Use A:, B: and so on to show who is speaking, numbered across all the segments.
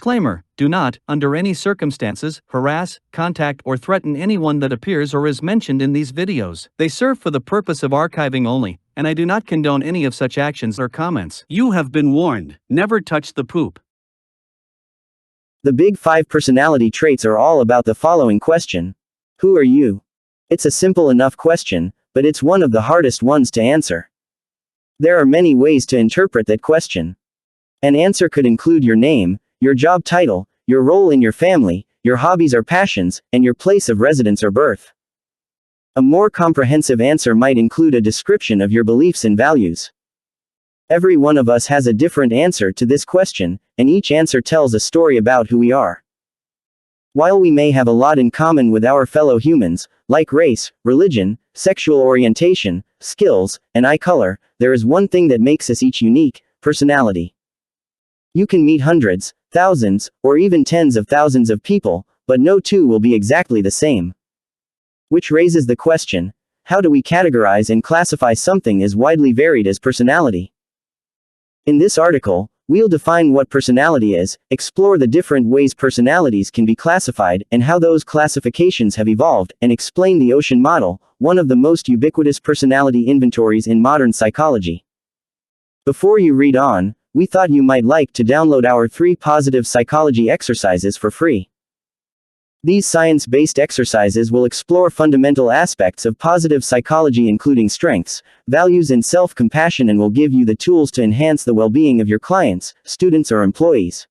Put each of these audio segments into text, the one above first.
A: Disclaimer: do not, under any circumstances, harass, contact, or threaten anyone that appears or is mentioned in these videos. They serve for the purpose of archiving only, and I do not condone any of such actions or comments. You have been warned. Never touch the poop.
B: The Big 5 personality traits are all about the following question: who are you? It's a simple enough question, but it's one of the hardest ones to answer. There are many ways to interpret that question. An answer could include your name, your job title, your role in your family, your hobbies or passions, and your place of residence or birth. A more comprehensive answer might include a description of your beliefs and values. Every one of us has a different answer to this question, and each answer tells a story about who we are. While we may have a lot in common with our fellow humans, like race, religion, sexual orientation, skills, and eye color, there is one thing that makes us each unique: personality. You can meet hundreds, thousands, or even tens of thousands of people, but no two will be exactly the same. Which raises the question: how do we categorize and classify something as widely varied as personality? In this article, we'll define what personality is, explore the different ways personalities can be classified, and how those classifications have evolved, and explain the Ocean model, one of the most ubiquitous personality inventories in modern psychology. Before you read on, we thought you might like to download our 3 positive psychology exercises for free. These science-based exercises will explore fundamental aspects of positive psychology, including strengths, values, and self-compassion, and will give you the tools to enhance the well-being of your clients, students, or employees.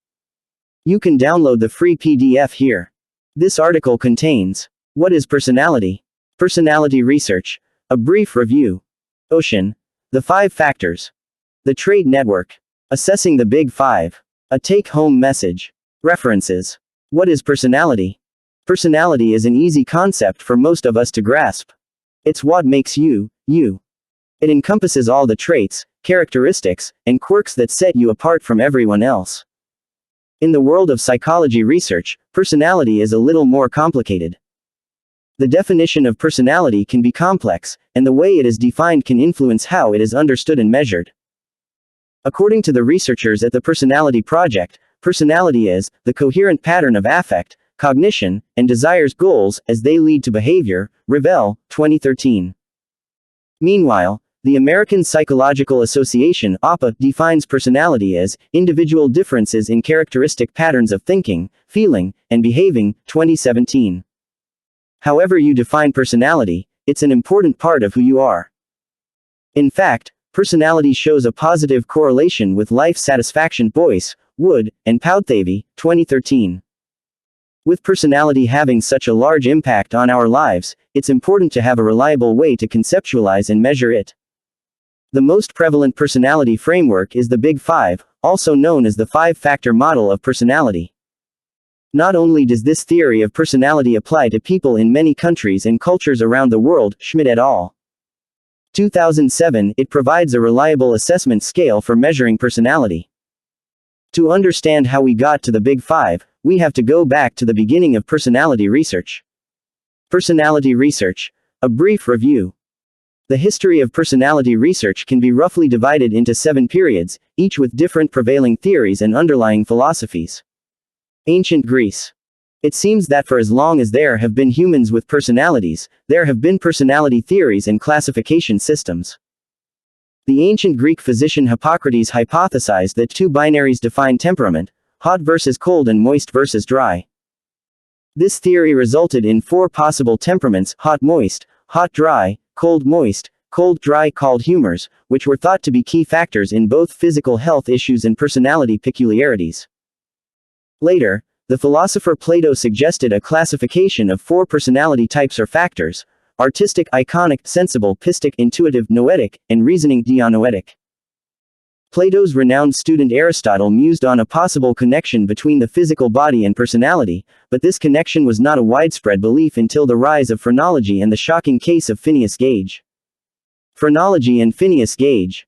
B: You can download the free PDF here. This article contains: what is personality? Personality research, a brief review. Ocean, the 5 factors. The trait network. Assessing the Big 5. A take-home message. References. What is personality? Personality is an easy concept for most of us to grasp. It's what makes you, you. It encompasses all the traits, characteristics, and quirks that set you apart from everyone else. In the world of psychology research, personality is a little more complicated. The definition of personality can be complex, and the way it is defined can influence how it is understood and measured. According to the researchers at the Personality Project, personality is the coherent pattern of affect, cognition, and desires goals as they lead to behavior. Revell, 2013. Meanwhile, the American Psychological Association (APA) defines personality as individual differences in characteristic patterns of thinking, feeling, and behaving. 2017. However you define personality, it's an important part of who you are. In fact, personality shows a positive correlation with life satisfaction. Boyce, Wood, and Poudthavy, 2013. With personality having such a large impact on our lives, it's important to have a reliable way to conceptualize and measure it. The most prevalent personality framework is the Big 5, also known as the 5-factor model of personality. Not only does this theory of personality apply to people in many countries and cultures around the world, Schmidt et al. 2007, it provides a reliable assessment scale for measuring personality. To understand how we got to the Big 5, we have to go back to the beginning of personality research. Personality research, a brief review. The history of personality research can be roughly divided into 7 periods, each with different prevailing theories and underlying philosophies. Ancient Greece. It seems that for as long as there have been humans with personalities, there have been personality theories and classification systems. The ancient Greek physician Hippocrates hypothesized that 2 binaries define temperament: hot versus cold and moist versus dry. This theory resulted in 4 possible temperaments: hot-moist, hot-dry, cold-moist, cold-dry, called humors, which were thought to be key factors in both physical health issues and personality peculiarities. Later, the philosopher Plato suggested a classification of 4 personality types or factors: artistic, iconic, sensible, pistic, intuitive, noetic, and reasoning, dianoetic. Plato's renowned student Aristotle mused on a possible connection between the physical body and personality, but this connection was not a widespread belief until the rise of phrenology and the shocking case of Phineas Gage. Phrenology and Phineas Gage.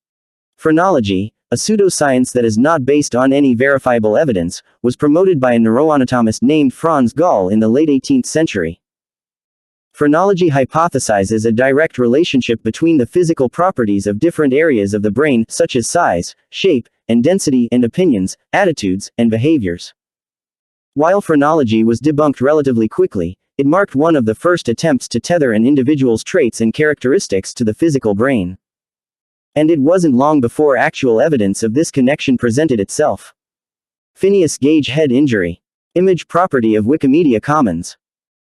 B: Phrenology, a pseudoscience that is not based on any verifiable evidence, was promoted by a neuroanatomist named Franz Gall in the late 18th century. Phrenology hypothesizes a direct relationship between the physical properties of different areas of the brain, such as size, shape, and density, and opinions, attitudes, and behaviors. While phrenology was debunked relatively quickly, it marked one of the first attempts to tether an individual's traits and characteristics to the physical brain. And it wasn't long before actual evidence of this connection presented itself. Phineas Gage head injury. Image property of Wikimedia Commons.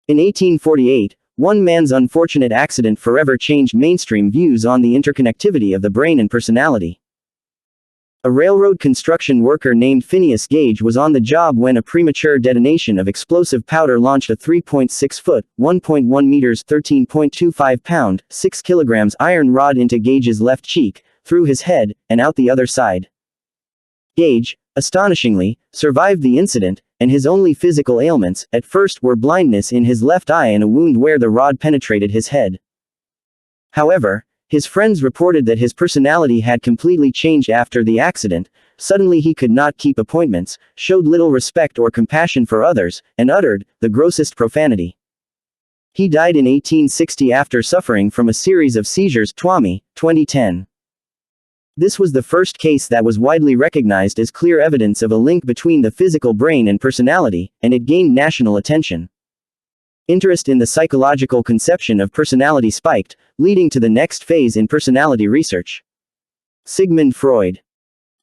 B: In 1848, one man's unfortunate accident forever changed mainstream views on the interconnectivity of the brain and personality. A railroad construction worker named Phineas Gage was on the job when a premature detonation of explosive powder launched a 3.6-foot, 1.1 meters, 13.25 pound, 6 kilograms iron rod into Gage's left cheek, through his head, and out the other side. Gage, astonishingly, survived the incident, and his only physical ailments, at first, were blindness in his left eye and a wound where the rod penetrated his head. However, his friends reported that his personality had completely changed after the accident. Suddenly he could not keep appointments, showed little respect or compassion for others, and uttered the grossest profanity. He died in 1860 after suffering from a series of seizures. Twomey, 2010. This was the first case that was widely recognized as clear evidence of a link between the physical brain and personality, and it gained national attention. Interest in the psychological conception of personality spiked, leading to the next phase in personality research. Sigmund Freud.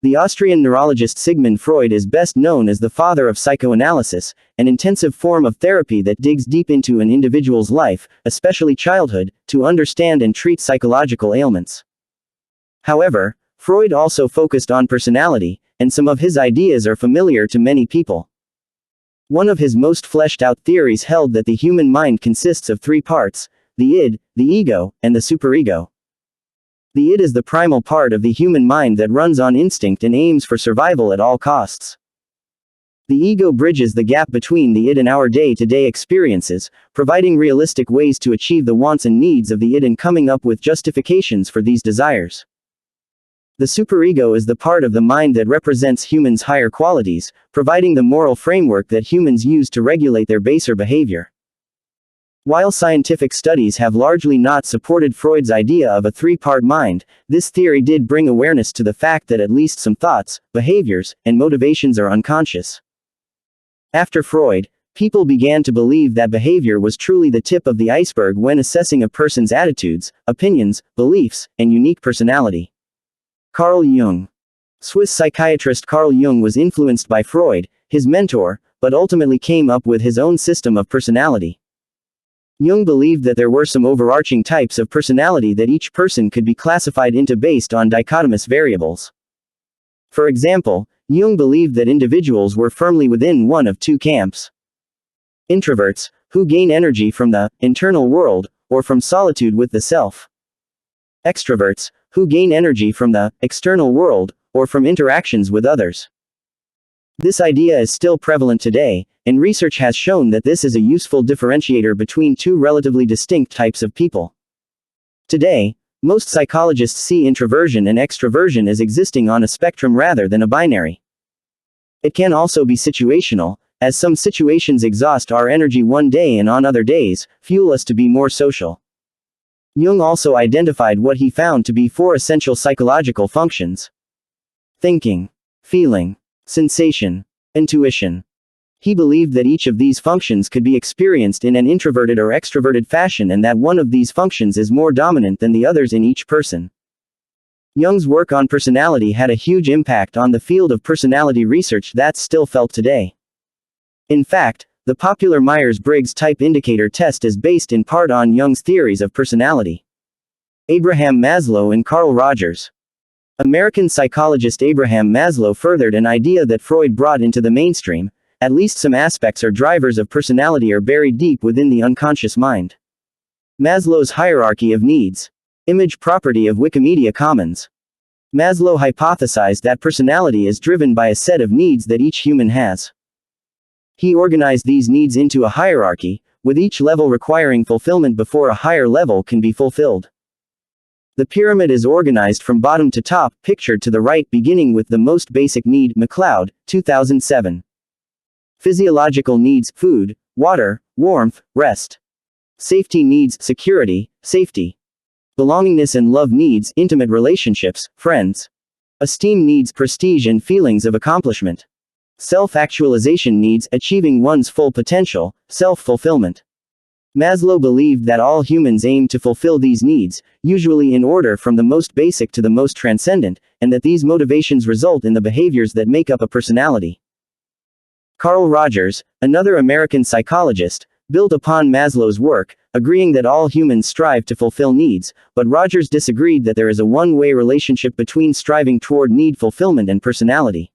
B: The Austrian neurologist Sigmund Freud is best known as the father of psychoanalysis, an intensive form of therapy that digs deep into an individual's life, especially childhood, to understand and treat psychological ailments. However, Freud also focused on personality, and some of his ideas are familiar to many people. One of his most fleshed-out theories held that the human mind consists of three parts: the id, the ego, and the superego. The id is the primal part of the human mind that runs on instinct and aims for survival at all costs. The ego bridges the gap between the id and our day-to-day experiences, providing realistic ways to achieve the wants and needs of the id and coming up with justifications for these desires. The superego is the part of the mind that represents humans' higher qualities, providing the moral framework that humans use to regulate their baser behavior. While scientific studies have largely not supported Freud's idea of a three-part mind, this theory did bring awareness to the fact that at least some thoughts, behaviors, and motivations are unconscious. After Freud, people began to believe that behavior was truly the tip of the iceberg when assessing a person's attitudes, opinions, beliefs, and unique personality. Carl Jung. Swiss psychiatrist Carl Jung was influenced by Freud, his mentor, but ultimately came up with his own system of personality. Jung believed that there were some overarching types of personality that each person could be classified into based on dichotomous variables. For example, Jung believed that individuals were firmly within one of two camps. Introverts, who gain energy from the internal world, or from solitude with the self. Extroverts, who gain energy from the external world, or from interactions with others. This idea is still prevalent today, and research has shown that this is a useful differentiator between two relatively distinct types of people. Today, most psychologists see introversion and extroversion as existing on a spectrum rather than a binary. It can also be situational, as some situations exhaust our energy one day and on other days, fuel us to be more social. Jung also identified what he found to be four essential psychological functions: thinking, feeling, sensation, intuition. He believed that each of these functions could be experienced in an introverted or extroverted fashion and that one of these functions is more dominant than the others in each person. Jung's work on personality had a huge impact on the field of personality research that's still felt today. In fact, the popular Myers-Briggs Type Indicator test is based in part on Jung's theories of personality. Abraham Maslow and Carl Rogers. American psychologist Abraham Maslow furthered an idea that Freud brought into the mainstream: at least some aspects or drivers of personality are buried deep within the unconscious mind. Maslow's hierarchy of needs. Image property of Wikimedia Commons. Maslow hypothesized that personality is driven by a set of needs that each human has. He organized these needs into a hierarchy, with each level requiring fulfillment before a higher level can be fulfilled. The pyramid is organized from bottom to top, pictured to the right, beginning with the most basic need. McLeod, 2007. Physiological needs: food, water, warmth, rest. Safety needs: security, safety. Belongingness and love needs: intimate relationships, friends. Esteem needs: prestige and feelings of accomplishment. self-actualization needs, achieving one's full potential, self-fulfillment. Maslow believed that all humans aim to fulfill these needs, usually in order from the most basic to the most transcendent, and that these motivations result in the behaviors that make up a personality. Carl Rogers, another American psychologist, built upon Maslow's work, agreeing that all humans strive to fulfill needs, but Rogers disagreed that there is a one-way relationship between striving toward need fulfillment and personality.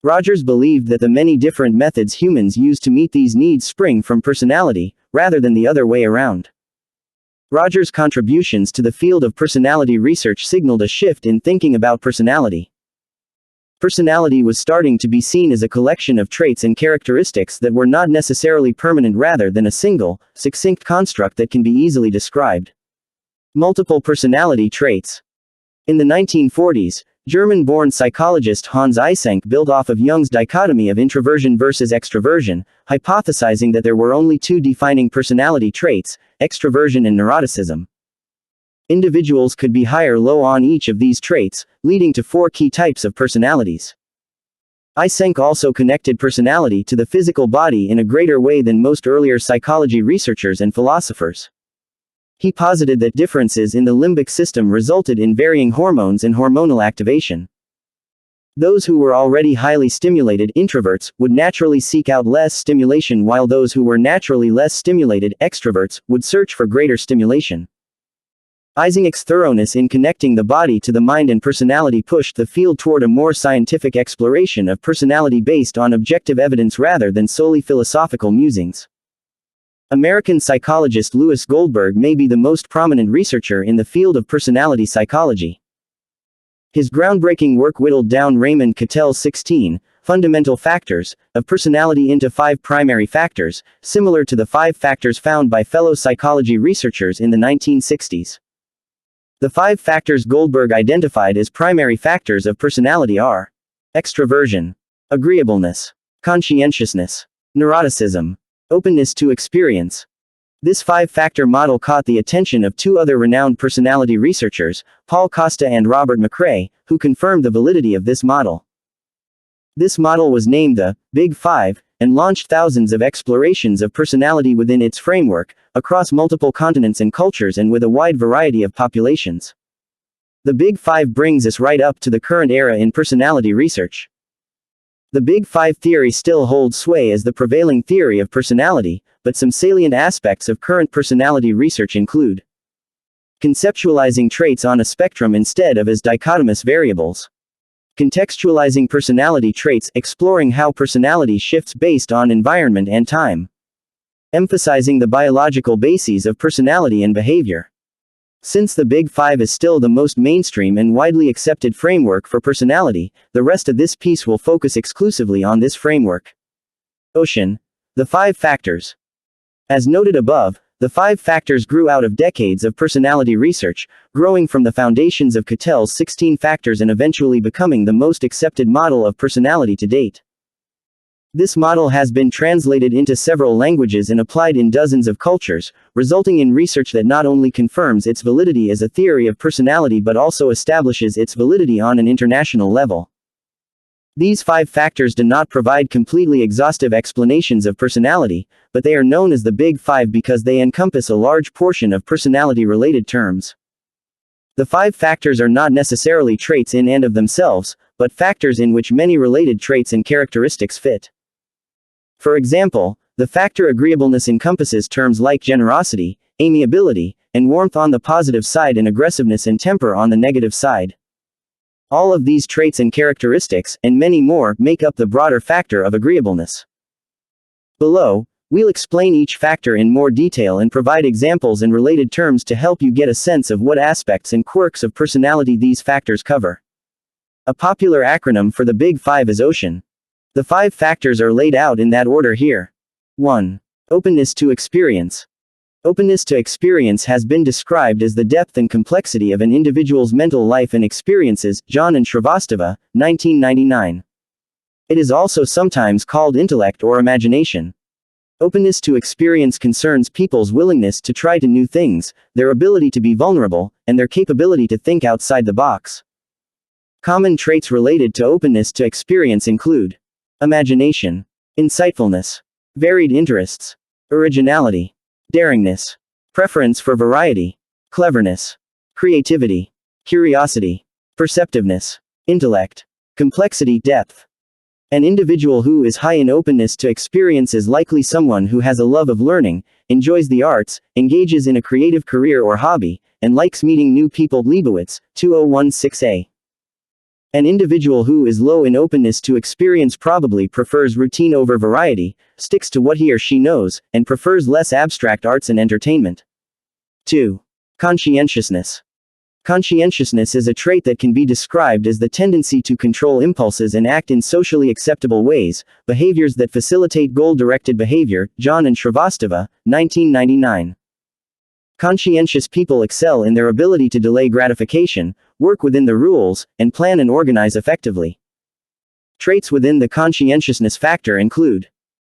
B: Rogers believed that the many different methods humans use to meet these needs spring from personality, rather than the other way around. Rogers' contributions to the field of personality research signaled a shift in thinking about personality. Personality was starting to be seen as a collection of traits and characteristics that were not necessarily permanent rather than a single, succinct construct that can be easily described. Multiple personality traits. In the 1940s, German-born psychologist Hans Eysenck built off of Jung's dichotomy of introversion versus extroversion, hypothesizing that there were only two defining personality traits, extroversion and neuroticism. Individuals could be high or low on each of these traits, leading to four key types of personalities. Eysenck also connected personality to the physical body in a greater way than most earlier psychology researchers and philosophers. He posited that differences in the limbic system resulted in varying hormones and hormonal activation. Those who were already highly stimulated, introverts, would naturally seek out less stimulation, while those who were naturally less stimulated, extroverts, would search for greater stimulation. Eysenck's thoroughness in connecting the body to the mind and personality pushed the field toward a more scientific exploration of personality based on objective evidence rather than solely philosophical musings. American psychologist Louis Goldberg may be the most prominent researcher in the field of personality psychology. His groundbreaking work whittled down Raymond Cattell's 16 fundamental factors of personality into 5 primary factors, similar to the 5 factors found by fellow psychology researchers in the 1960s. The 5 factors Goldberg identified as primary factors of personality are extroversion, agreeableness, conscientiousness, neuroticism, openness to experience. This 5-factor model caught the attention of 2 other renowned personality researchers, Paul Costa and Robert McCrae, who confirmed the validity of this model. This model was named the Big Five, and launched thousands of explorations of personality within its framework, across multiple continents and cultures and with a wide variety of populations. The Big Five brings us right up to the current era in personality research. The Big Five theory still holds sway as the prevailing theory of personality, but some salient aspects of current personality research include conceptualizing traits on a spectrum instead of as dichotomous variables, contextualizing personality traits, exploring how personality shifts based on environment and time, emphasizing the biological bases of personality and behavior. Since the Big Five is still the most mainstream and widely accepted framework for personality, the rest of this piece will focus exclusively on this framework. Ocean. The 5 factors. As noted above, the 5 factors grew out of decades of personality research, growing from the foundations of Cattell's 16 factors and eventually becoming the most accepted model of personality to date. This model has been translated into several languages and applied in dozens of cultures, resulting in research that not only confirms its validity as a theory of personality but also establishes its validity on an international level. These 5 factors do not provide completely exhaustive explanations of personality, but they are known as the Big Five because they encompass a large portion of personality-related terms. The 5 factors are not necessarily traits in and of themselves, but factors in which many related traits and characteristics fit. For example, the factor agreeableness encompasses terms like generosity, amiability, and warmth on the positive side and aggressiveness and temper on the negative side. All of these traits and characteristics, and many more, make up the broader factor of agreeableness. Below, we'll explain each factor in more detail and provide examples and related terms to help you get a sense of what aspects and quirks of personality these factors cover. A popular acronym for the Big Five is OCEAN. The 5 factors are laid out in that order here. 1. Openness to experience. Openness to experience has been described as the depth and complexity of an individual's mental life and experiences, John and Shrivastava, 1999. It is also sometimes called intellect or imagination. Openness to experience concerns people's willingness to try new things, their ability to be vulnerable, and their capability to think outside the box. Common traits related to openness to experience include imagination, insightfulness, varied interests, originality, daringness, preference for variety, cleverness, creativity, curiosity, perceptiveness, intellect, complexity, depth. An individual who is high in openness to experience is likely someone who has a love of learning, enjoys the arts, engages in a creative career or hobby, and likes meeting new people. Leibowitz, 2016a. An individual who is low in openness to experience probably prefers routine over variety, sticks to what he or she knows, and prefers less abstract arts and entertainment. 2. Conscientiousness. Conscientiousness is a trait that can be described as the tendency to control impulses and act in socially acceptable ways, behaviors that facilitate goal-directed behavior. John and Shrivastava, 1999. Conscientious people excel in their ability to delay gratification, work within the rules, and plan and organize effectively. Traits within the conscientiousness factor include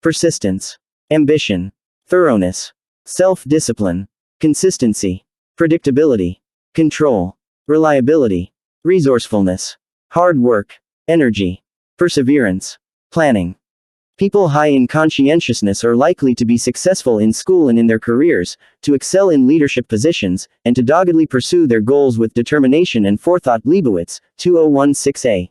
B: persistence, ambition, thoroughness, self-discipline, consistency, predictability, control, reliability, resourcefulness, hard work, energy, perseverance, planning. People high in conscientiousness are likely to be successful in school and in their careers, to excel in leadership positions, and to doggedly pursue their goals with determination and forethought. Leibowitz, 2016a.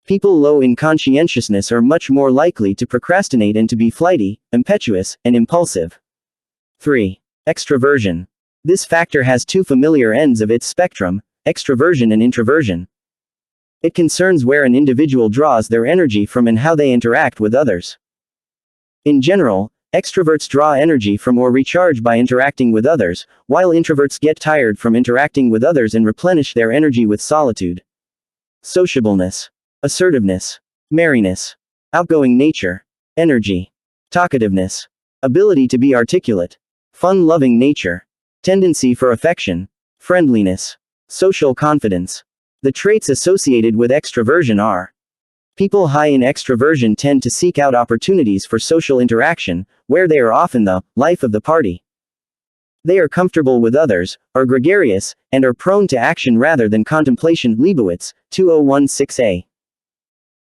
B: People low in conscientiousness are much more likely to procrastinate and to be flighty, impetuous, and impulsive. 3. Extroversion. This factor has two familiar ends of its spectrum, extroversion and introversion. It concerns where an individual draws their energy from and how they interact with others. In general, extroverts draw energy from or recharge by interacting with others, while introverts get tired from interacting with others and replenish their energy with solitude. Sociableness, assertiveness, merriness, outgoing nature, energy, talkativeness, ability to be articulate, fun-loving nature, tendency for affection, friendliness, social confidence. The traits associated with extroversion are: people high in extroversion tend to seek out opportunities for social interaction, where they are often the life of the party. They are comfortable with others, are gregarious, and are prone to action rather than contemplation. Leibowitz, 2016a.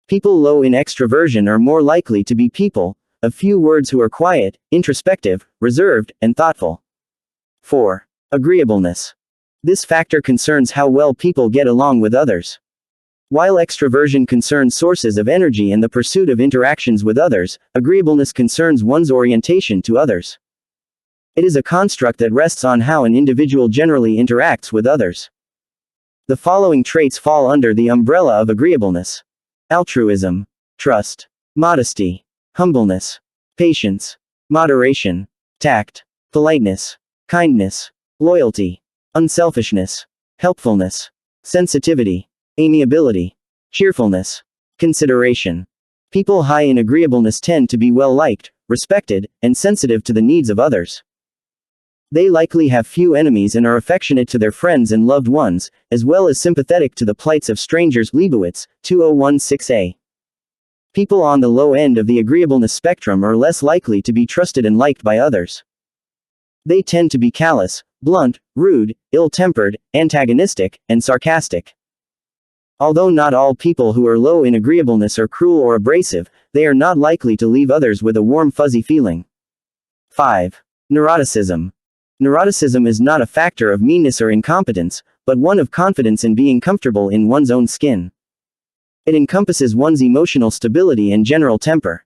B: People low in extroversion are more likely to be people of few words who are quiet, introspective, reserved, and thoughtful. 4. Agreeableness. This factor concerns how well people get along with others. While extroversion concerns sources of energy and the pursuit of interactions with others, agreeableness concerns one's orientation to others. It is a construct that rests on how an individual generally interacts with others. The following traits fall under the umbrella of agreeableness: altruism, trust, modesty, humbleness, patience, moderation, tact, politeness, kindness, loyalty, unselfishness, helpfulness, sensitivity, amiability, cheerfulness, consideration. People high in agreeableness tend to be well-liked, respected, and sensitive to the needs of others. They likely have few enemies and are affectionate to their friends and loved ones, as well as sympathetic to the plights of strangers. Leibowitz, 2016a. People on the low end of the agreeableness spectrum are less likely to be trusted and liked by others. They tend to be callous, blunt, rude, ill-tempered, antagonistic, and sarcastic. Although not all people who are low in agreeableness are cruel or abrasive, they are not likely to leave others with a warm fuzzy feeling. 5. Neuroticism. Neuroticism is not a factor of meanness or incompetence, but one of confidence in being comfortable in one's own skin. It encompasses one's emotional stability and general temper.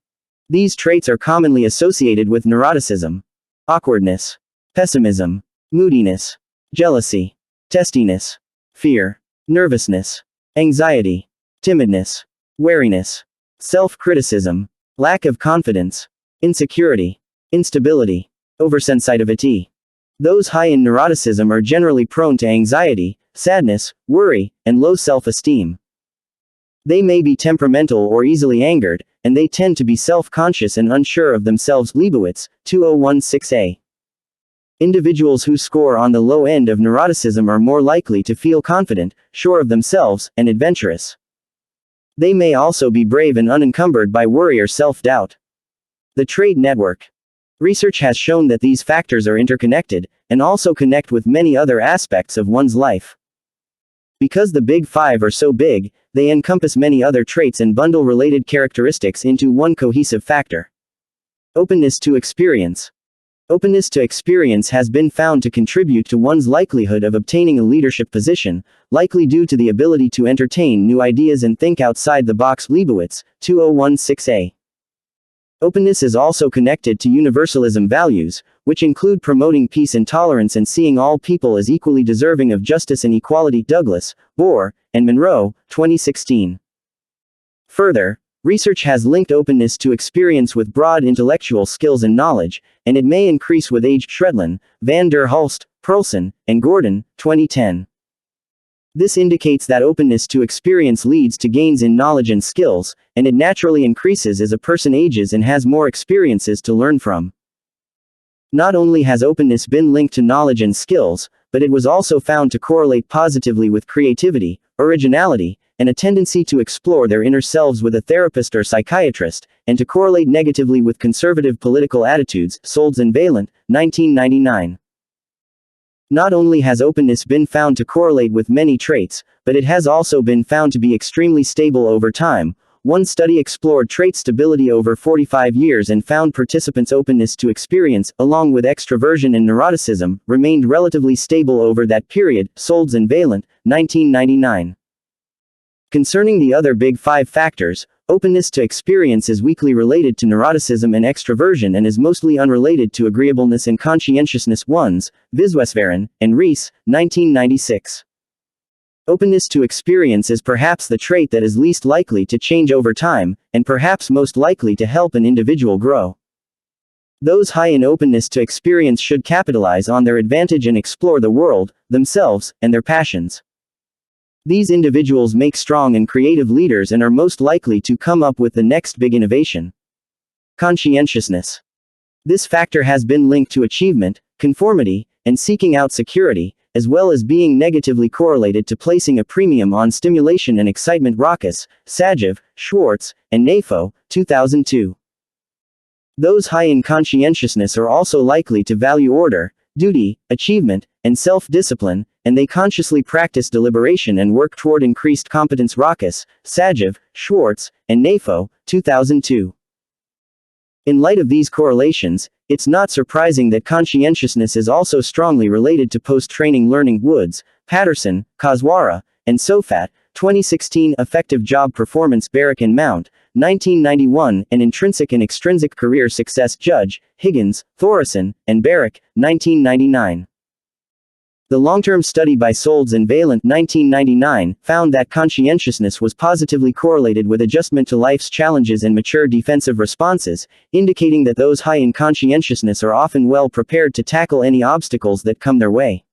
B: These traits are commonly associated with neuroticism: awkwardness, pessimism, moodiness, jealousy, testiness, fear, nervousness, anxiety, timidness, wariness, self-criticism, lack of confidence, insecurity, instability, oversensitivity. Those high in neuroticism are generally prone to anxiety, sadness, worry, and low self-esteem. They may be temperamental or easily angered, and they tend to be self-conscious and unsure of themselves. Leibowitz, 2016a. Individuals who score on the low end of neuroticism are more likely to feel confident, sure of themselves, and adventurous. They may also be brave and unencumbered by worry or self-doubt. The trait network. Research has shown that these factors are interconnected, and also connect with many other aspects of one's life. Because the big five are so big, they encompass many other traits and bundle related characteristics into one cohesive factor. Openness to experience. Openness to experience has been found to contribute to one's likelihood of obtaining a leadership position, likely due to the ability to entertain new ideas and think outside the box. Leibowitz, 2016a. Openness is also connected to universalism values, which include promoting peace and tolerance and seeing all people as equally deserving of justice and equality. Douglas, Bohr, and Monroe, 2016. Further, research has linked openness to experience with broad intellectual skills and knowledge, and it may increase with age. Shredlin, Van der Hulst, Perlson, and Gordon, 2010. This indicates that openness to experience leads to gains in knowledge and skills, and it naturally increases as a person ages and has more experiences to learn from. Not only has openness been linked to knowledge and skills, but it was also found to correlate positively with creativity, originality, and a tendency to explore their inner selves with a therapist or psychiatrist, and to correlate negatively with conservative political attitudes. Solz and Valent, 1999. Not only has openness been found to correlate with many traits, but it has also been found to be extremely stable over time. One study explored trait stability over 45 years and found participants' openness to experience, along with extroversion and neuroticism, remained relatively stable over that period. Solz and Valent, 1999. Concerning the other big five factors, openness to experience is weakly related to neuroticism and extroversion and is mostly unrelated to agreeableness and conscientiousness. Ones, Viswesvaran, and Rees, 1996. Openness to experience is perhaps the trait that is least likely to change over time, and perhaps most likely to help an individual grow. Those high in openness to experience should capitalize on their advantage and explore the world, themselves, and their passions. These individuals make strong and creative leaders and are most likely to come up with the next big innovation. Conscientiousness. This factor has been linked to achievement, conformity, and seeking out security, as well as being negatively correlated to placing a premium on stimulation and excitement. Raucus, Sajev, Schwartz, and Nafo, 2002. Those high in conscientiousness are also likely to value order, duty, achievement, and self-discipline, and they consciously practice deliberation and work toward increased competence. Raucus, Sajev, Schwartz, and Nafo, 2002. In light of these correlations, it's not surprising that conscientiousness is also strongly related to post-training learning. Woods, Patterson, Kaswara, and Sofat, 2016. Effective job performance. Barrick and Mount, 1991, and intrinsic and extrinsic career success. Judge, Higgins, Thoresen, and Barrick, 1999. The long-term study by Solz and Valent, 1999, found that conscientiousness was positively correlated with adjustment to life's challenges and mature defensive responses, indicating that those high in conscientiousness are often well prepared to tackle any obstacles that come their way.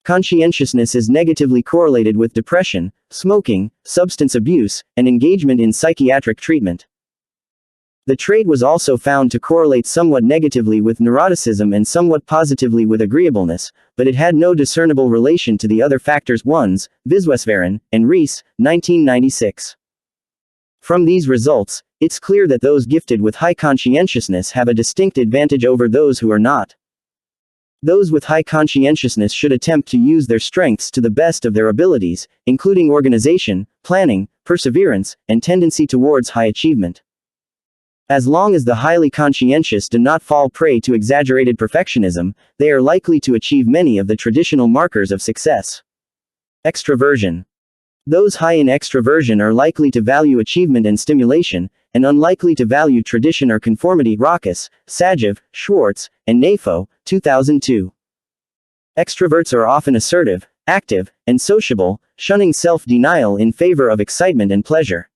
B: Conscientiousness is negatively correlated with depression, smoking, substance abuse, and engagement in psychiatric treatment. The trait was also found to correlate somewhat negatively with neuroticism and somewhat positively with agreeableness, but it had no discernible relation to the other factors. Ones, Viswesvaran, and Rees, 1996. From these results, it's clear that those gifted with high conscientiousness have a distinct advantage over those who are not. Those with high conscientiousness should attempt to use their strengths to the best of their abilities, including organization, planning, perseverance, and tendency towards high achievement. As long as the highly conscientious do not fall prey to exaggerated perfectionism, they are likely to achieve many of the traditional markers of success. Extroversion. Those high in extroversion are likely to value achievement and stimulation, and unlikely to value tradition or conformity. Raucus, Sajev, Schwartz, and Nafo, 2002. Extroverts are often assertive, active, and sociable, shunning self-denial in favor of excitement and pleasure.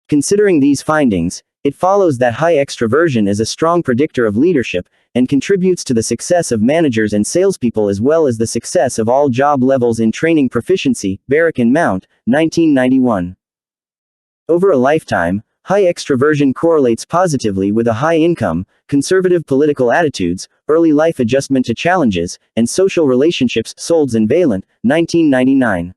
B: Considering these findings, it follows that high extroversion is a strong predictor of leadership, and contributes to the success of managers and salespeople as well as the success of all job levels in training proficiency. Barrick and Mount, 1991. Over a lifetime, high extroversion correlates positively with a high income, conservative political attitudes, early life adjustment to challenges, and social relationships. Solz and Valent, 1999.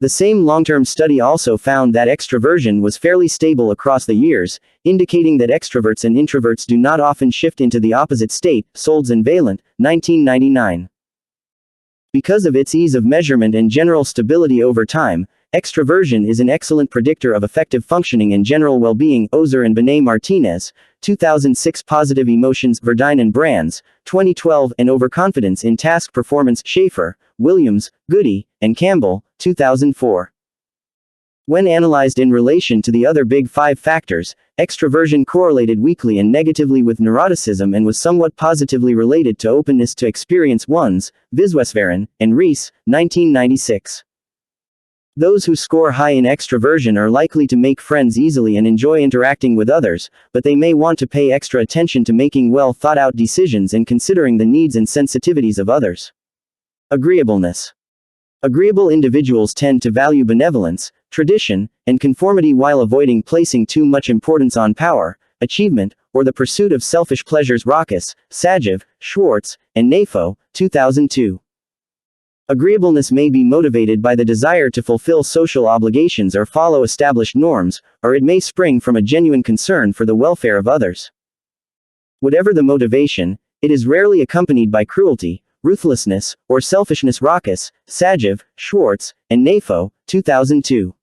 B: The same long-term study also found that extroversion was fairly stable across the years, indicating that extroverts and introverts do not often shift into the opposite state. Solz and Valent, 1999. Because of its ease of measurement and general stability over time, extroversion is an excellent predictor of effective functioning and general well-being. Ozer and Benet Martinez, 2006. Positive emotions, Verdine and Brands, 2012. And overconfidence in task performance, Schaefer, Williams, Goody, and Campbell, 2004. When analyzed in relation to the other big 5 factors, extroversion correlated weakly and negatively with neuroticism and was somewhat positively related to openness to experience. Viswesvaran and Rees, 1996. Those who score high in extroversion are likely to make friends easily and enjoy interacting with others, but they may want to pay extra attention to making well thought out decisions and considering the needs and sensitivities of others. Agreeableness. Agreeable individuals tend to value benevolence, tradition, and conformity while avoiding placing too much importance on power, achievement, or the pursuit of selfish pleasures. Raucus, Sajev, Schwartz, and Nafo, 2002. Agreeableness may be motivated by the desire to fulfill social obligations or follow established norms, or it may spring from a genuine concern for the welfare of others. Whatever the motivation, it is rarely accompanied by cruelty, ruthlessness, or selfishness. Raucus, Sajev, Schwartz, and Nafo, 2002.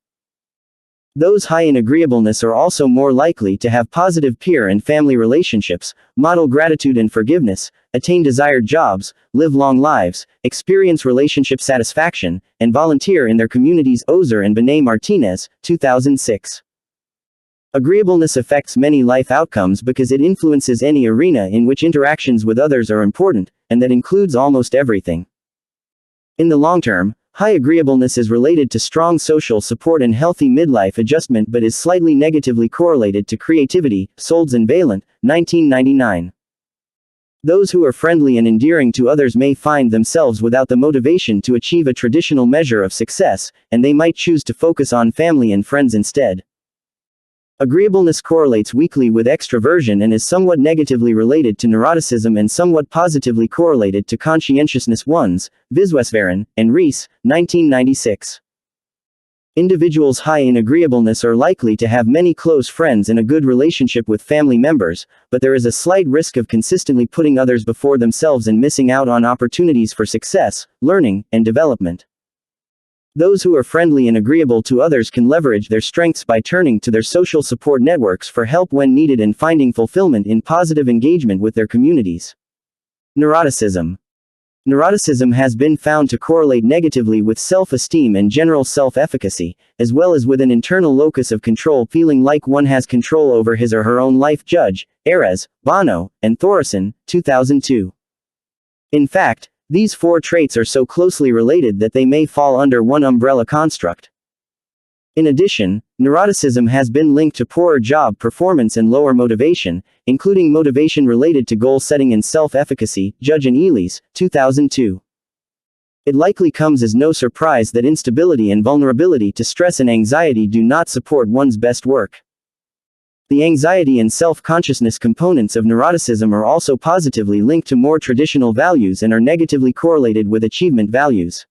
B: Those high in agreeableness are also more likely to have positive peer and family relationships, model gratitude and forgiveness, attain desired jobs, live long lives, experience relationship satisfaction, and volunteer in their communities. Ozer and Benet Martinez, 2006. Agreeableness affects many life outcomes because it influences any arena in which interactions with others are important, and that includes almost everything. In the long term, high agreeableness is related to strong social support and healthy midlife adjustment but is slightly negatively correlated to creativity. Solds and Vaillant, 1999. Those who are friendly and endearing to others may find themselves without the motivation to achieve a traditional measure of success, and they might choose to focus on family and friends instead. Agreeableness correlates weakly with extroversion and is somewhat negatively related to neuroticism and somewhat positively correlated to conscientiousness. Viswesvaran, and Rees, 1996. Individuals high in agreeableness are likely to have many close friends and a good relationship with family members, but there is a slight risk of consistently putting others before themselves and missing out on opportunities for success, learning, and development. Those who are friendly and agreeable to others can leverage their strengths by turning to their social support networks for help when needed and finding fulfillment in positive engagement with their communities. Neuroticism. Neuroticism has been found to correlate negatively with self-esteem and general self-efficacy, as well as with an internal locus of control, feeling like one has control over his or her own life. Judge, Erez, Bono, and Thoresen, 2002. In fact, these 4 traits are so closely related that they may fall under one umbrella construct. In addition, neuroticism has been linked to poorer job performance and lower motivation, including motivation related to goal setting and self-efficacy. Judge and Elise, 2002. It likely comes as no surprise that instability and vulnerability to stress and anxiety do not support one's best work. The anxiety and self-consciousness components of neuroticism are also positively linked to more traditional values and are negatively correlated with achievement values.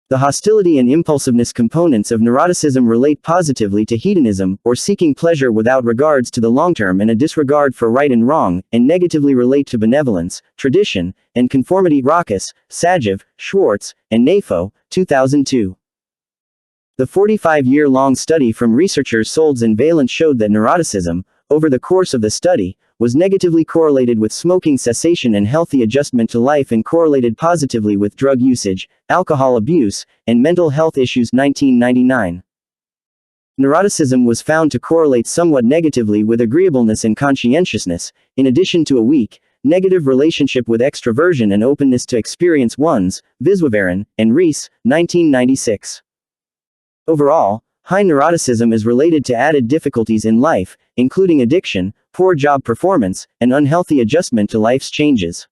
B: The hostility and impulsiveness components of neuroticism relate positively to hedonism, or seeking pleasure without regards to the long term and a disregard for right and wrong, and negatively relate to benevolence, tradition, and conformity. Raucus, Sajev, Schwartz, and Nafo, 2002. The 45-year-long study from researchers Solds and Vaillant showed that neuroticism, over the course of the study, was negatively correlated with smoking cessation and healthy adjustment to life and correlated positively with drug usage, alcohol abuse, and mental health issues. 1999. Neuroticism was found to correlate somewhat negatively with agreeableness and conscientiousness, in addition to a weak, negative relationship with extroversion and openness to experience. Viswesvaran, and Rees, 1996. Overall, high neuroticism is related to added difficulties in life, including addiction, poor job performance, and unhealthy adjustment to life's changes.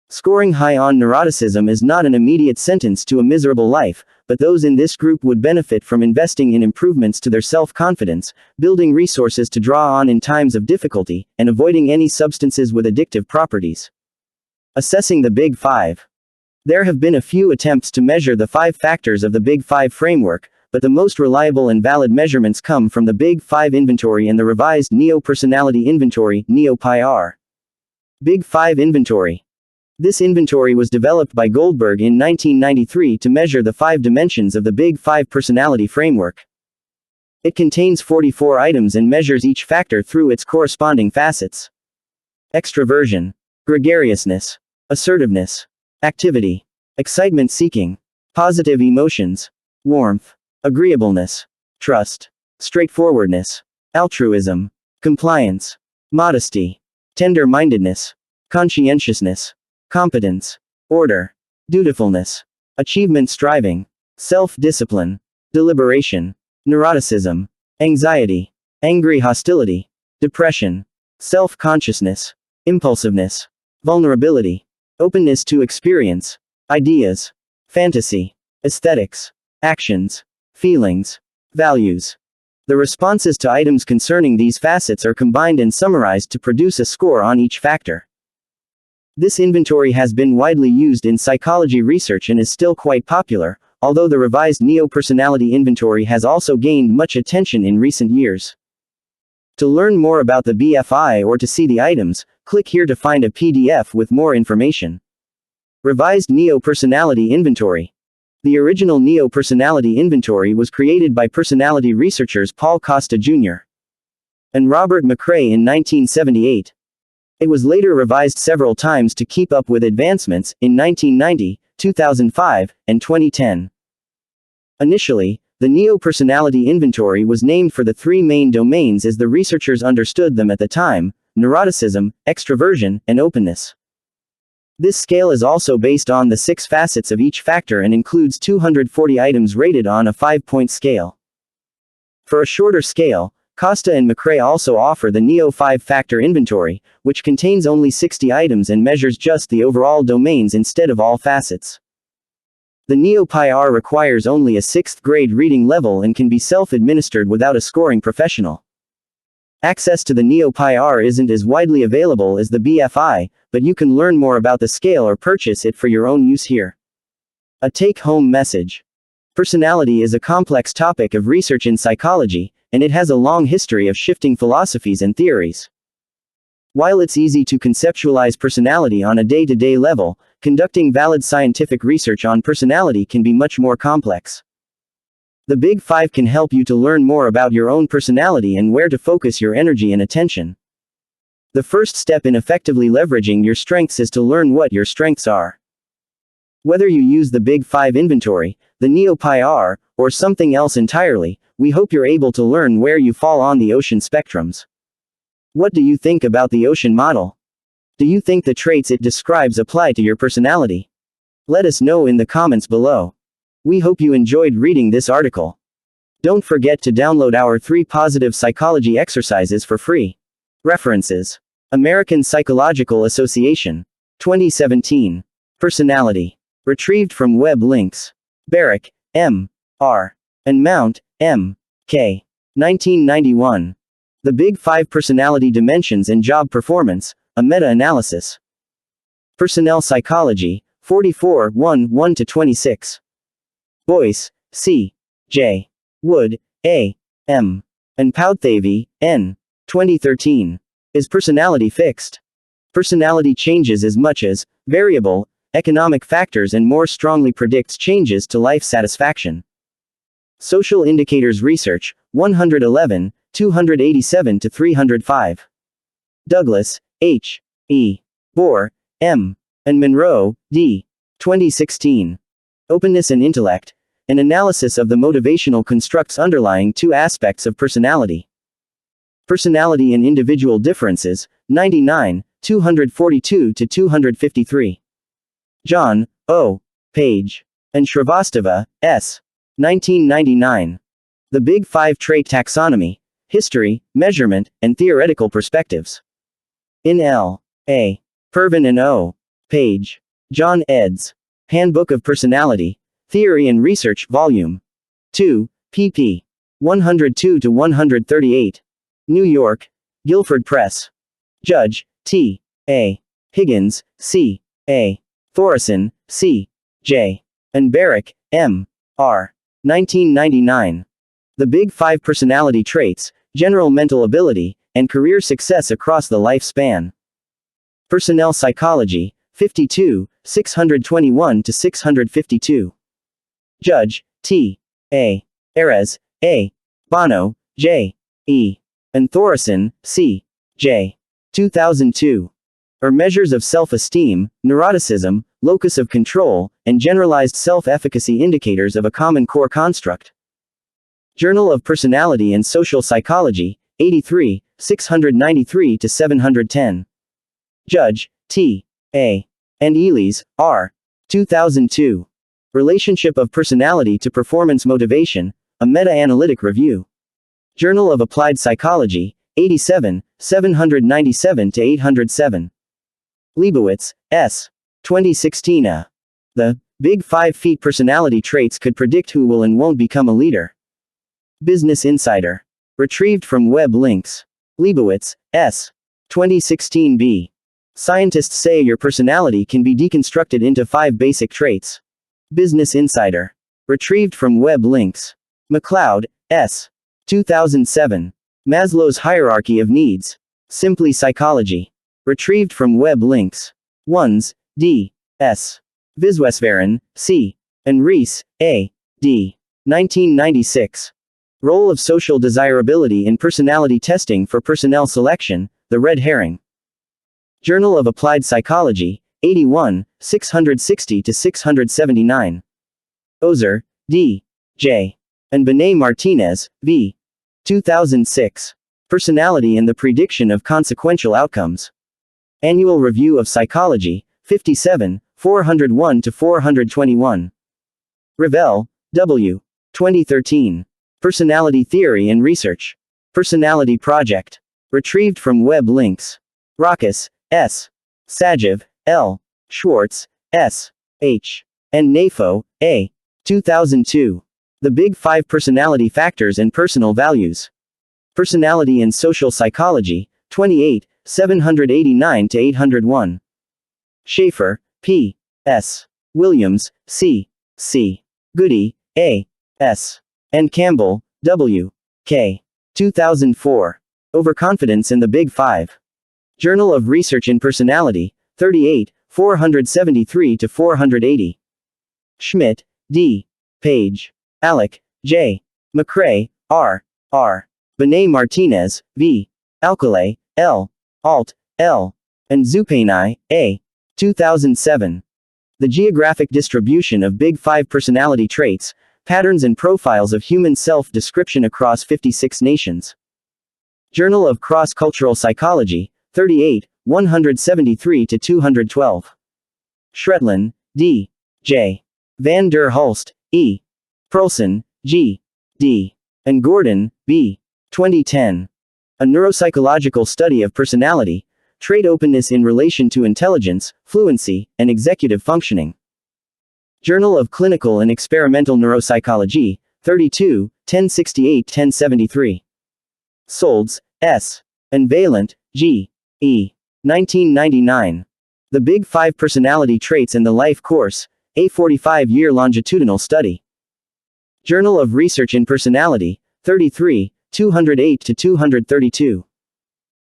B: Scoring high on neuroticism is not an immediate sentence to a miserable life, but those in this group would benefit from investing in improvements to their self-confidence, building resources to draw on in times of difficulty, and avoiding any substances with addictive properties. Assessing the Big Five. There have been a few attempts to measure the 5 factors of the Big Five framework, but the most reliable and valid measurements come from the Big Five Inventory and the revised Neo Personality Inventory, Neo-PIR. Big Five Inventory. This inventory was developed by Goldberg in 1993 to measure the 5 dimensions of the Big Five personality framework. It contains 44 items and measures each factor through its corresponding facets. Extroversion, gregariousness, assertiveness, activity, excitement seeking, positive emotions, warmth, agreeableness, trust, straightforwardness, altruism, compliance, modesty, tender-mindedness, conscientiousness, competence, order, dutifulness, achievement striving, self-discipline, deliberation, neuroticism, anxiety, angry hostility, depression, self-consciousness, impulsiveness, vulnerability, openness to experience, ideas, fantasy, aesthetics, actions, feelings, values. The responses to items concerning these facets are combined and summarized to produce a score on each factor. This inventory has been widely used in psychology research and is still quite popular, although the revised Neo-Personality Inventory has also gained much attention in recent years. To learn more about the BFI or to see the items, click here to find a PDF with more information. Revised Neo-Personality Inventory. The original Neo-Personality Inventory was created by personality researchers Paul Costa Jr. and Robert McCrae in 1978. It was later revised several times to keep up with advancements, in 1990, 2005, and 2010. Initially, the Neo-Personality Inventory was named for the 3 main domains as the researchers understood them at the time: neuroticism, extroversion, and openness. This scale is also based on the 6 facets of each factor and includes 240 items rated on a 5-point scale. For a shorter scale, Costa and McCrae also offer the Neo 5-Factor Inventory, which contains only 60 items and measures just the overall domains instead of all facets. The Neo-Pi-R requires only a 6th grade reading level and can be self-administered without a scoring professional. Access to the Neo-Pi-R isn't as widely available as the BFI, but you can learn more about the scale or purchase it for your own use here. A take-home message. Personality is a complex topic of research in psychology, and it has a long history of shifting philosophies and theories. While it's easy to conceptualize personality on a day-to-day level, conducting valid scientific research on personality can be much more complex. The Big Five can help you to learn more about your own personality and where to focus your energy and attention. The first step in effectively leveraging your strengths is to learn what your strengths are. Whether you use the Big Five Inventory, the Neo-Pi-R, or something else entirely, we hope you're able to learn where you fall on the ocean spectrums. What do you think about the ocean model? Do you think the traits it describes apply to your personality? Let us know in the comments below. We hope you enjoyed reading this article. Don't forget to download our 3 positive psychology exercises for free. References: American Psychological Association, 2017. Personality. Retrieved from web links. Barrick, M. R. and Mount, M. K. 1991. The Big Five Personality Dimensions and Job Performance, a Meta-Analysis. Personnel Psychology, 44, 1-26. Boyce, C. J. Wood, A. M. and Pouthavy, N. 2013. Is personality fixed? Personality changes as much as variable, economic factors and more strongly predicts changes to life satisfaction. Social Indicators Research, 111, 287-305. Douglas, H. E. Bohr, M. and Monroe, D. 2016. Openness and Intellect, an analysis of the motivational constructs underlying 2 aspects of personality. Personality and Individual Differences, 99, 242-253. John, O. Page. and Shrivastava, S. 1999. The Big Five Trait Taxonomy, History, Measurement, and Theoretical Perspectives. In L. A. Pervin and O. Page. John eds. Handbook of Personality, Theory and Research, Volume 2, pp. 102-138. New York, Guilford Press. Judge, T. A. Higgins, C. A. Thoresen, C. J. and Barrick, M. R. 1999. The Big Five Personality Traits, General Mental Ability, and Career Success Across the Lifespan. Personnel Psychology, 52, 621 to 652. Judge, T. A. Erez, A. Bono, J. E. and Thoresen, C. J. 2002. Are measures of self-esteem, neuroticism, locus of control, and generalized self-efficacy indicators of a common core construct. Journal of Personality and Social Psychology, 83, 693 to 710. Judge, T. A. and Elise, R. 2002. Relationship of Personality to Performance Motivation, a Meta-Analytic Review. Journal of Applied Psychology, 87, 797 to 807. Leibowitz, S. 2016. The Big 5 Feet Personality Traits Could Predict Who Will and Won't Become a Leader. Business Insider. Retrieved from web links. Leibowitz, S. 2016 b. Scientists say your personality can be deconstructed into 5 basic traits. Business Insider. Retrieved from web links. McLeod, S. 2007. Maslow's Hierarchy of Needs. Simply Psychology. Retrieved from web links. Ones, D. S. Viswesvaran, C. and Rees, A. D. 1996. Role of Social Desirability in Personality Testing for Personnel Selection, The Red Herring. Journal of Applied Psychology, 81, 660 to 679. Ozer, D. J. and Benet Martinez, V. 2006. Personality and the Prediction of Consequential Outcomes. Annual Review of Psychology, 57, 401 to 421. Revell, W. 2013. Personality Theory and Research. Personality Project. Retrieved from web links. Rockus, S. Sajiv, L. Schwartz, S. H. and Nafo, A. 2002. The Big 5 Personality Factors and Personal Values. Personality and Social Psychology, 28, 789 to 801. Schaefer, P. S. Williams, C. C. Goody, A. S. and Campbell, W. K. 2004. Overconfidence in the Big 5. Journal of Research in Personality, 38, 473 to 480. Schmidt, D. Page. Alec, J. McCrae, R. R. Benet Martinez, V. Alcalay, L. Alt, L. and Zupaini, A. 2007. The Geographic Distribution of Big 5 Personality Traits, Patterns and Profiles of Human Self-Description Across 56 Nations. Journal of Cross-Cultural Psychology, 38, 173 to 212. Shretlin, D. J. Van der Hulst, E. Perlson, G. D. and Gordon, B. 2010. A Neuropsychological Study of Personality, Trait Openness in Relation to Intelligence, Fluency, and Executive Functioning. Journal of Clinical and Experimental Neuropsychology, 32, 1068-1073. Solds, S. and Valent, G. E. 1999. The Big 5 Personality Traits and the Life Course, a 45-year longitudinal study. Journal of Research in Personality, 33, 208 to 232.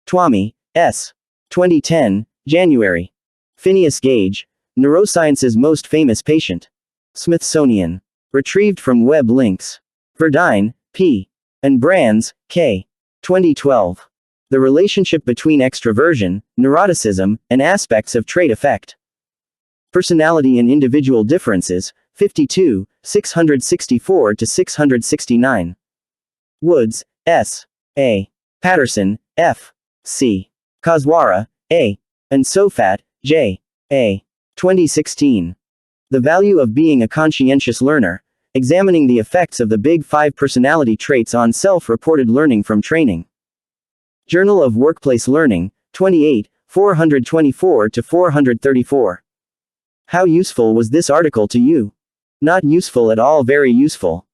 B: Twomey, S. 2010, January. Phineas Gage, Neuroscience's Most Famous Patient. Smithsonian. Retrieved from web links. Verdine, P. and Brands, K. 2012. The Relationship Between Extroversion, Neuroticism, and Aspects of Trait Effect. Personality and Individual Differences, 52, 664 to 669. Woods, S. A. Patterson, F. C. Kaswara, A. and Sofat, J. A. 2016. The Value of Being a Conscientious Learner, Examining the Effects of the Big 5 Personality Traits on Self-Reported Learning from Training. Journal of Workplace Learning, 28, 424 to 434. How useful was this article to you? Not useful at all, very useful.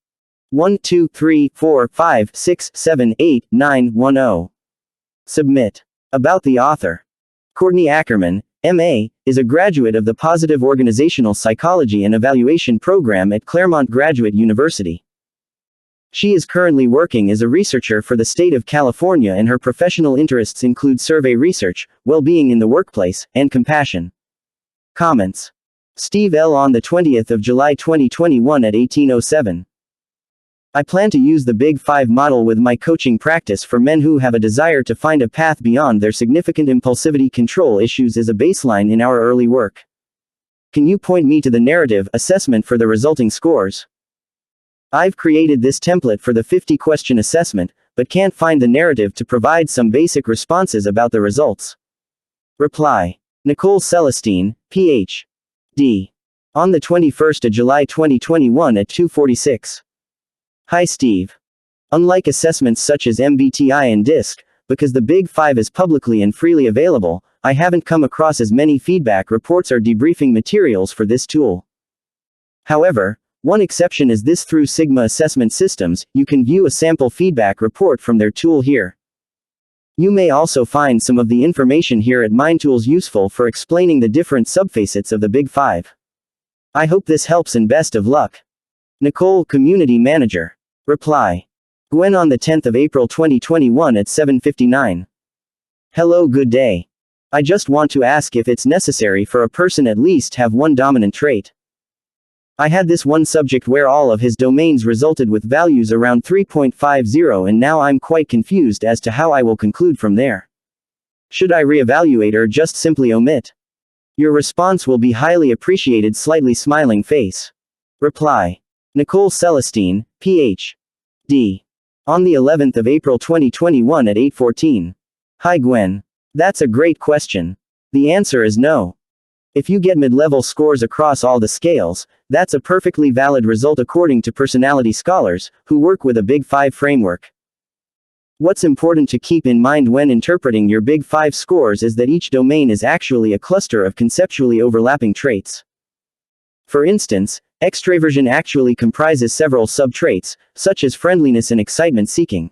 B: 1 2 3 4 5 6 7 8 9 10. Submit. About the author. Courtney Ackerman, M.A., is a graduate of the Positive Organizational Psychology and Evaluation program at Claremont Graduate University. She is currently working as a researcher for the state of California, and her professional interests include survey research, well-being in the workplace, and compassion. Comments. Steve L. on the 20th of July 2021 at 18:07. I plan to use the Big Five model with my coaching practice for men who have a desire to find a path beyond their significant impulsivity control issues as a baseline in our early work. Can you point me to the narrative assessment for the resulting scores? I've created this template for the 50-question assessment, but can't find the narrative to provide some basic responses about the results. Reply. Nicole Celestine, Ph.D. On the 21st of July 2021 at 2:46. Hi Steve. Unlike assessments such as MBTI and DISC, because the Big Five is publicly and freely available, I haven't come across as many feedback reports or debriefing materials for this tool. However, one exception is this: through Sigma Assessment Systems, you can view a sample feedback report from their tool here. You may also find some of the information here at MindTools useful for explaining the different subfacets of the Big Five. I hope this helps and best of luck. Nicole, Community Manager. Reply. Gwen on the 10th of April 2021 at 7:59. Hello, good day. I just want to ask if it's necessary for a person at least have one dominant trait. I had this one subject where all of his domains resulted with values around 3.50 and now I'm quite confused as to how I will conclude from there. Should I reevaluate or just simply omit? Your response will be highly appreciated. Slightly smiling face. Reply. Nicole Celestine, Ph.D. On the 11th of April 2021 at 8:14. Hi Gwen. That's a great question. The answer is no. If you get mid-level scores across all the scales, that's a perfectly valid result according to personality scholars, who work with a Big Five framework. What's important to keep in mind when interpreting your Big Five scores is that each domain is actually a cluster of conceptually overlapping traits. For instance, extraversion actually comprises several sub-traits, such as friendliness and excitement seeking.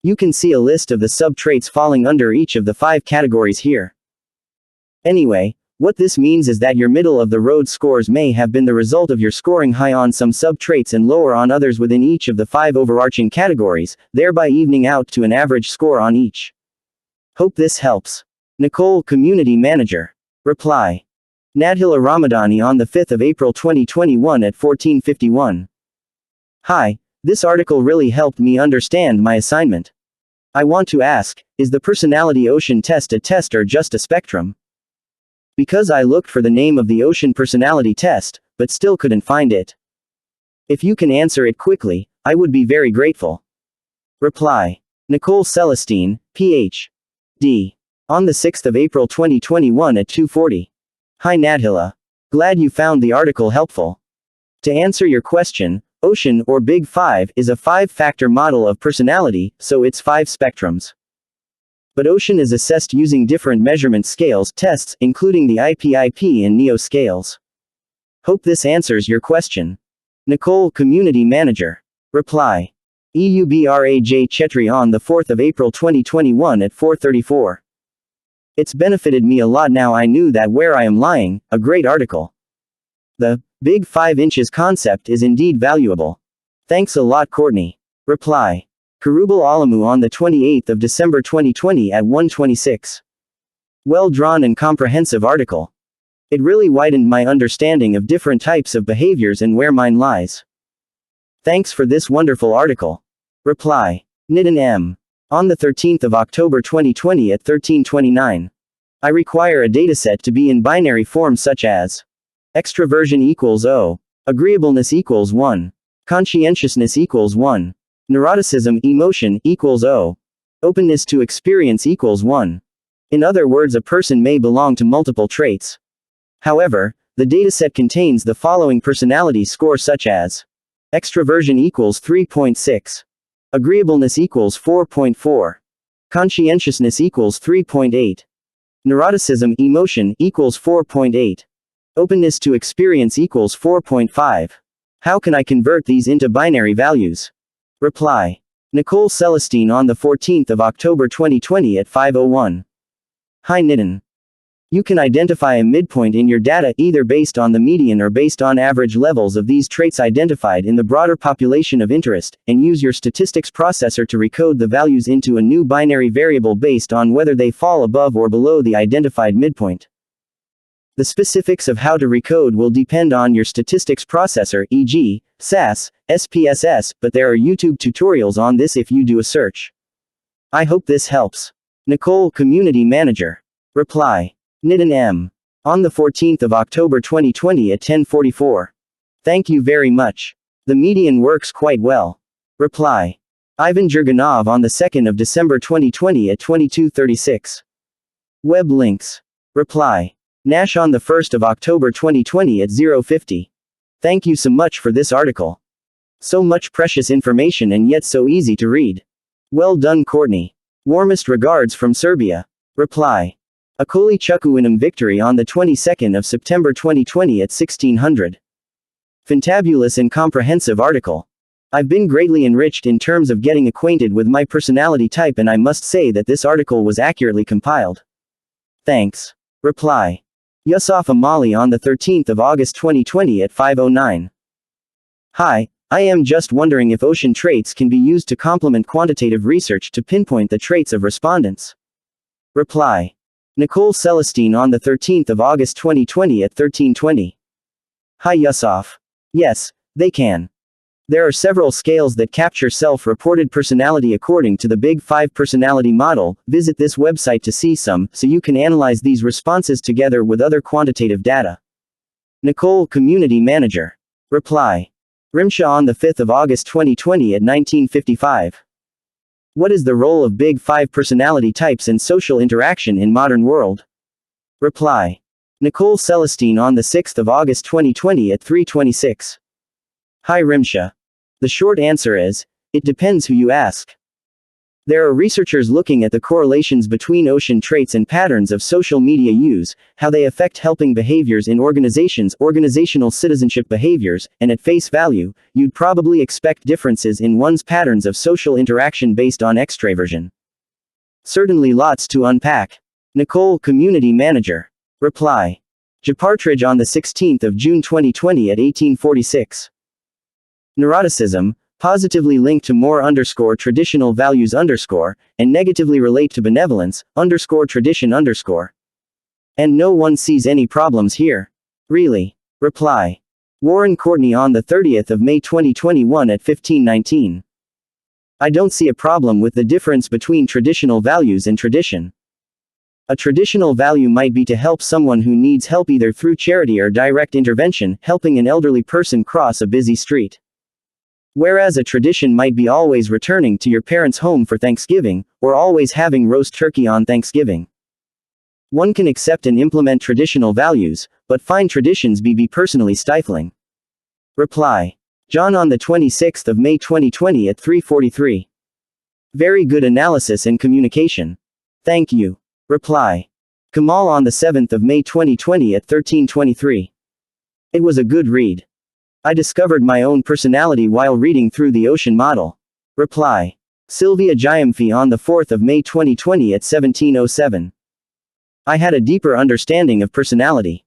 B: You can see a list of the sub-traits falling under each of the 5 categories here. Anyway, what this means is that your middle-of-the-road scores may have been the result of your scoring high on some sub-traits and lower on others within each of the 5 overarching categories, thereby evening out to an average score on each. Hope this helps. Nicole, Community Manager. Reply. Nadhila Ramadani on the 5th of April 2021 at 14:51. Hi, this article really helped me understand my assignment. I want to ask, is the personality ocean test a test or just a spectrum? Because I looked for the name of the ocean personality test, but still couldn't find it. If you can answer it quickly, I would be very grateful. Reply. Nicole Celestine, Ph.D. On the 6th of April 2021 at 2:40. Hi Nadhila. Glad you found the article helpful. To answer your question, Ocean, or Big Five, is a 5-factor model of personality, so it's 5 spectrums. But Ocean is assessed using different measurement scales, tests, including the IPIP and NEO scales. Hope this answers your question. Nicole, Community Manager. Reply. EUBRAJ Chetri on the 4th of April 2021 at 4:34. It's benefited me a lot now I knew that where I am lying. A great article. The Big 5 inches concept is indeed valuable. Thanks a lot Courtney. Reply. Karubal Alamu on the 28th of December 2020 at 1:26. Well drawn and comprehensive article. It really widened my understanding of different types of behaviors and where mine lies. Thanks for this wonderful article. Reply. Nitin M. On the 13th of October 2020 at 13:29. I require a dataset to be in binary form such as extraversion equals O, agreeableness equals 1, conscientiousness equals 1, neuroticism emotion equals O, openness to experience equals 1. In other words, a person may belong to multiple traits. However, the dataset contains the following personality score such as extraversion equals 3.6. Agreeableness equals 4.4. Conscientiousness equals 3.8. Neuroticism emotion equals 4.8. Openness to experience equals 4.5. How can I convert these into binary values? Reply. Nicole Celestine on the 14th of October 2020 at 5:01. Hi Nitin. You can identify a midpoint in your data either based on the median or based on average levels of these traits identified in the broader population of interest, and use your statistics processor to recode the values into a new binary variable based on whether they fall above or below the identified midpoint. The specifics of how to recode will depend on your statistics processor, e.g., SAS, SPSS, but there are YouTube tutorials on this if you do a search. I hope this helps. Nicole, Community Manager. Reply. Nitin M. On the 14th of October 2020 at 10:44. Thank you very much. The median works quite well. Reply. Ivan Jurganov on the 2nd of December 2020 at 22:36. Web links. Reply. Nash on the 1st of October 2020 at 0:50. Thank you so much for this article. So much precious information and yet so easy to read. Well done, Courtney. Warmest regards from Serbia. Reply. Akoli Chukwuinum victory on the 22nd of September 2020 at 1600. Fantabulous and comprehensive article. I've been greatly enriched in terms of getting acquainted with my personality type, and I must say that this article was accurately compiled. Thanks. Reply. Yusuf Amali on the 13th of August 2020 at 5:09. Hi, I am just wondering if ocean traits can be used to complement quantitative research to pinpoint the traits of respondents. Reply. Nicole Celestine on the 13th of August 2020 at 13:20. Hi Yusuf. Yes, they can. There are several scales that capture self-reported personality according to the Big 5 personality model. Visit this website to see some, so you can analyze these responses together with other quantitative data. Nicole, Community Manager. Reply. Rimsha on the 5th of August 2020 at 1955. What is the role of Big 5 personality types in social interaction in modern world? Reply. Nicole Celestine on the 6th of August 2020 at 3:26. Hi Rimsha. The short answer is, it depends who you ask. There are researchers looking at the correlations between ocean traits and patterns of social media use, how they affect helping behaviors in organizations, organizational citizenship behaviors, and at face value, you'd probably expect differences in one's patterns of social interaction based on extraversion. Certainly lots to unpack. Nicole, Community Manager. Reply. Japartridge on the 16th of June 2020 at 1846. Neuroticism, positively linked to more _ traditional values _ and negatively relate to benevolence _ tradition _ And no one sees any problems here. Really. Reply. Warren Courtney on the 30th of May 2021 at 15:19. I don't see a problem with the difference between traditional values and tradition. A traditional value might be to help someone who needs help either through charity or direct intervention, helping an elderly person cross a busy street. Whereas a tradition might be always returning to your parents' home for Thanksgiving, or always having roast turkey on Thanksgiving. One can accept and implement traditional values, but find traditions be personally stifling. Reply. John on the 26th of May 2020 at 3:43. Very good analysis and communication. Thank you. Reply. Kamal on the 7th of May 2020 at 13:23. It was a good read. I discovered my own personality while reading through the ocean model. Reply. Sylvia Jayamfi on the 4th of May 2020 at 17:07. I had a deeper understanding of personality.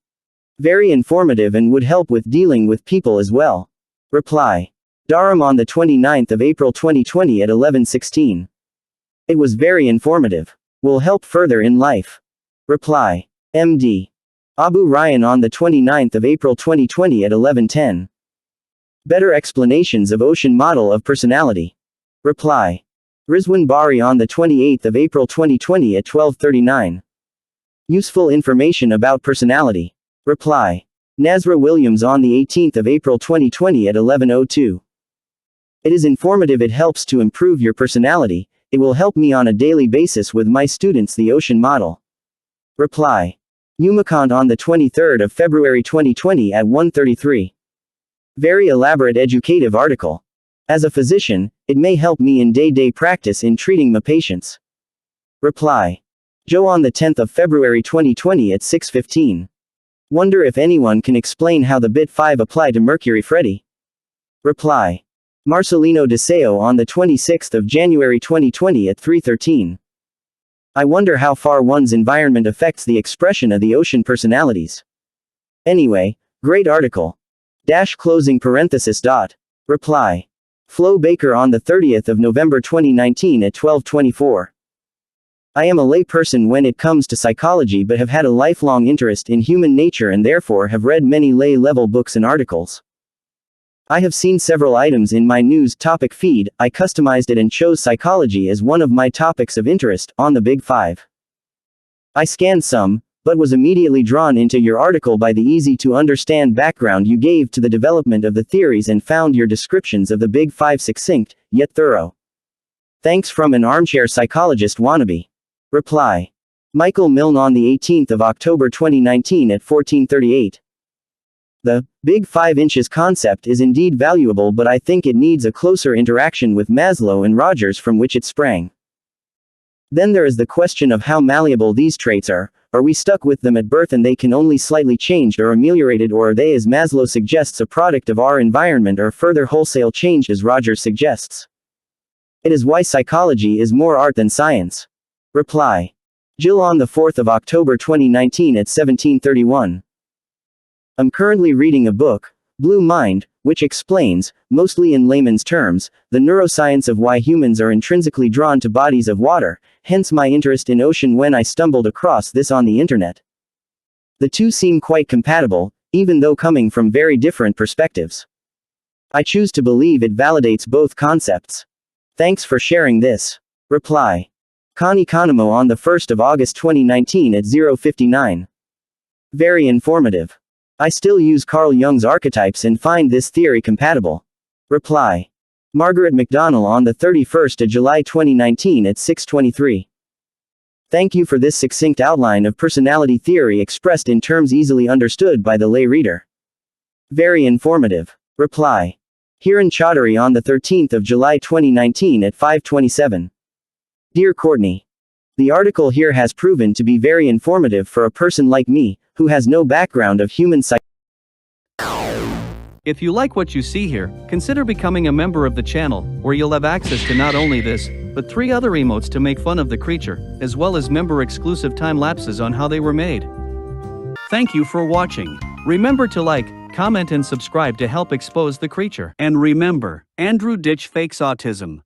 B: Very informative and would help with dealing with people as well. Reply. Dharam on the 29th of April 2020 at 11:16. It was very informative. Will help further in life. Reply. MD. Abu Ryan on the 29th of April 2020 at 11:10. Better explanations of ocean model of personality. Reply. Rizwan Bari on the 28th of April 2020 at 12:39. Useful information about personality. Reply. Nazra Williams on the 18th of April 2020 at 11:02. It is informative. It helps to improve your personality. It will help me on a daily basis with my students the ocean model. Reply. Umakant on the 23rd of February 2020 at 1:33. Very elaborate educative article. As a physician, it may help me in day-to-day practice in treating my patients. Reply. Joe on the 10th of February 2020 at 6:15. Wonder if anyone can explain how the bit 5 apply to Mercury Freddy. Reply. Marcelino Deseo on the 26th of January 2020 at 3:13. I wonder how far one's environment affects the expression of the ocean personalities. Anyway, great article. Closing parenthesis. Reply. Flo Baker on the 30th of November 2019 at 12:24. I am a layperson when it comes to psychology but have had a lifelong interest in human nature and therefore have read many lay-level books and articles. I have seen several items in my news topic feed. I customized it and chose psychology as one of my topics of interest on the Big Five. I scanned some, but was immediately drawn into your article by the easy-to-understand background you gave to the development of the theories and found your descriptions of the Big Five succinct, yet thorough. Thanks from an armchair psychologist wannabe. Reply. Michael Milne on the 18th of October 2019 at 14:38. The Big 5 inches concept is indeed valuable, but I think it needs a closer interaction with Maslow and Rogers from which it sprang. Then there is the question of how malleable these traits are. Are we stuck with them at birth and they can only slightly changed or ameliorated, or are they, as Maslow suggests, a product of our environment or further wholesale changed as Rogers suggests? It is why psychology is more art than science. Reply. Jill on the 4th of October 2019 at 17:31. I'm currently reading a book, Blue Mind, which explains, mostly in layman's terms, the neuroscience of why humans are intrinsically drawn to bodies of water, hence my interest in ocean when I stumbled across this on the internet. The two seem quite compatible, even though coming from very different perspectives. I choose to believe it validates both concepts. Thanks for sharing this. Reply. Connie Conamo on the 1st of August 2019 at 0:59. Very informative. I still use Carl Jung's archetypes and find this theory compatible. Reply. Margaret McDonnell on the 31st of July 2019 at 6:23. Thank you for this succinct outline of personality theory expressed in terms easily understood by the lay reader. Very informative. Reply. Hiran Chaudhary on the 13th of July 2019 at 5:27. Dear Courtney, the article here has proven to be very informative for a person like me, who has no background of human psychology.
A: If you like what you see here, consider becoming a member of the channel, where you'll have access to not only this, but 3 other emotes to make fun of the creature, as well as member-exclusive time lapses on how they were made. Thank you for watching. Remember to like, comment and subscribe to help expose the creature. And remember, Andrew Ditch fakes autism.